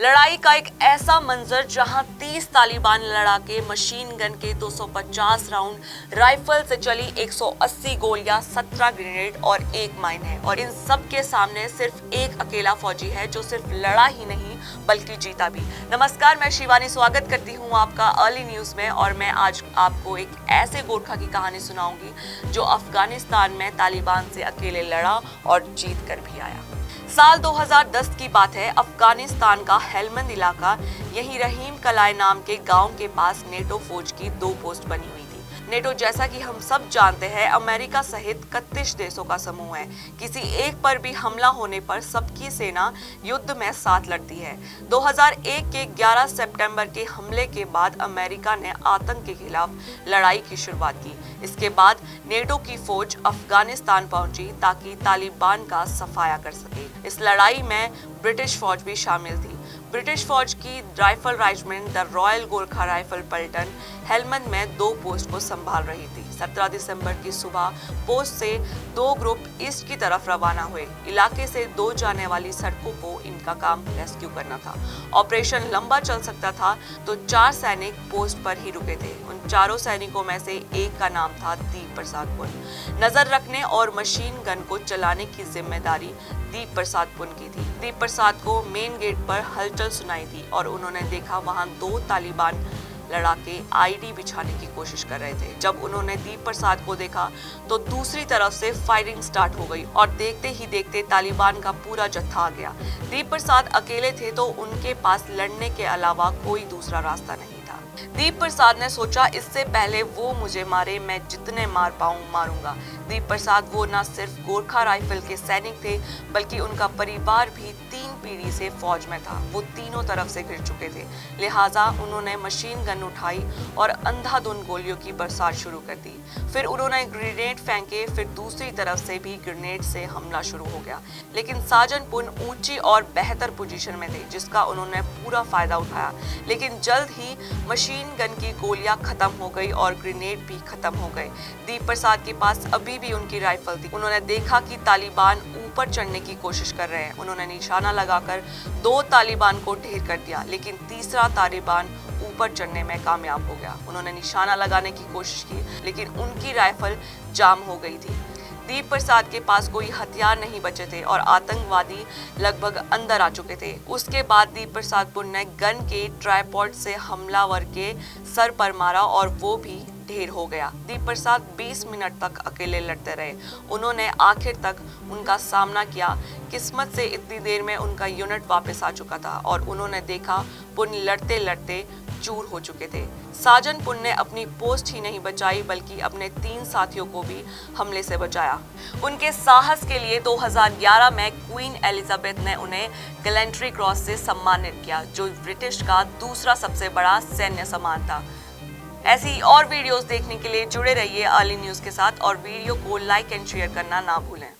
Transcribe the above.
लड़ाई का एक ऐसा मंजर जहां 30 तालिबान लड़ाके मशीन गन के 250 राउंड, राइफल से चली 180 गोलियां, 17 ग्रेनेड और एक माइन है। और इन सब के सामने सिर्फ एक अकेला फौजी है जो सिर्फ लड़ा ही नहीं बल्कि जीता भी। नमस्कार, मैं शिवानी स्वागत करती हूं आपका अर्ली न्यूज में। और मैं आज आपको एक ऐसे गोरखा की कहानी सुनाऊंगी जो अफगानिस्तान में तालिबान से अकेले लड़ा और जीत कर भी आया। साल 2010 की बात है। अफगानिस्तान का हेलमंद इलाका, यही रहीम कलाय नाम के गांव के पास नेटो फौज की 2 पोस्ट बनी हुई थी। नेटो, जैसा कि हम सब जानते हैं, अमेरिका सहित 31 देशों का समूह है। किसी एक पर भी हमला होने पर सबकी सेना युद्ध में साथ लड़ती है। 2001 के 11 सितंबर के हमले के बाद अमेरिका ने आतंक के खिलाफ लड़ाई की शुरुआत की। इसके बाद नेटो की फौज अफगानिस्तान पहुंची ताकि तालिबान का सफाया कर सके। इस लड़ाई में ब्रिटिश फौज भी शामिल थी। ब्रिटिश फौज की rifle regiment the royal Gorkha rifle पलटन हेलमंद में 2 पोस्ट को संभाल रही थी। 17 दिसंबर की सुबह पोस्ट से 2 ग्रुप ईस्ट की तरफ रवाना हुए। इलाके से 2 जाने वाली सड़कों को इनका काम रेस्क्यू करना था। ऑपरेशन लंबा चल सकता था तो 4 सैनिक पोस्ट पर ही रुके थे। उन चारों सैनिकों में से एक का नाम था दीप प्रसाद पुन। नजर रखने और मशीन गन को चलाने की जिम्मेदारी दीप प्रसाद पुन की थी। दीप प्रसाद को मेन गेट पर हलचल सुनाई दी और उन्होंने देखा वहां 2 तालिबान लड़ाके आईडी बिछाने की कोशिश कर रहे थे। जब उन्होंने दीप प्रसाद को देखा तो दूसरी तरफ से फायरिंग स्टार्ट हो गई और देखते ही देखते तालिबान का पूरा जत्था आ गया। दीप प्रसाद अकेले थे तो उनके पास लड़ने के अलावा कोई दूसरा रास्ता नहीं था। दीप प्रसाद ने सोचा, इससे पहले वो मुझे मारे, मैं जितने मार पाऊं मारूंगा। दीप प्रसाद वो न सिर्फ गोरखा राइफल के सैनिक थे बल्कि उनका परिवार भी 3 पीढ़ी से फौज में था। वो तीनों तरफ से घिर चुके थे, लिहाजा उन्होंने मशीन गन उठाई और अंधाधुंध गोलियों की बरसात शुरू कर दी। फिर उन्होंने ग्रेनेड फेंके, फिर दूसरी तरफ से भी ग्रेनेड से हमला शुरू हो गया। लेकिन साजन पुन ऊंची और बेहतर पोजीशन में थे जिसका उन्होंने पूरा फायदा उठाया। लेकिन जल्द ही मशीन गन की गोलियां खत्म हो गई और ग्रेनेड भी खत्म हो गए। दीप प्रसाद के पास अभी भी उनकी राइफल थी। उन्होंने देखा कि तालिबान ऊपर चढ़ने की कोशिश कर रहे हैं। उन्होंने निशाना लगाकर 2 तालिबान को ढेर कर दिया, लेकिन तीसरा तालिबान ऊपर चढ़ने में कामयाब हो गया। उन्होंने निशाना लगाने की कोशिश की, लेकिन उनकी राइफल जाम हो गई थी। दीप प्रसाद के पास कोई हथियार नहीं बचे थे और आतंकवादी लगभग अंदर आ चुके थे। उसके बाद दीप प्रसाद पुन ने गन के ट्राइपॉड से हमलावर के सर पर मारा और वो भी ढेर हो गया। दीप प्रसाद 20 मिनट तक अकेले लड़ते रहे। उन्होंने आखिर तक उनका सामना किया। किस्मत से इतनी देर में उनका यूनिट वापस आ चुका था और उन्होंने देखा पुन लड़ते लड़ते चूर हो चुके थे। साजन पुन ने अपनी पोस्ट ही नहीं बचाई बल्कि अपने 3 साथियों को भी हमले से बचाया। उनके साहस के लिए 2011 में क्वीन एलिजाबेथ ने उन्हें गैलेंट्री क्रॉस से सम्मानित किया, जो ब्रिटिश का दूसरा सबसे बड़ा सैन्य सम्मान था। ऐसी और वीडियोस देखने के लिए जुड़े रहिए अर्ली न्यूज के साथ और वीडियो को लाइक एंड शेयर करना ना भूलें।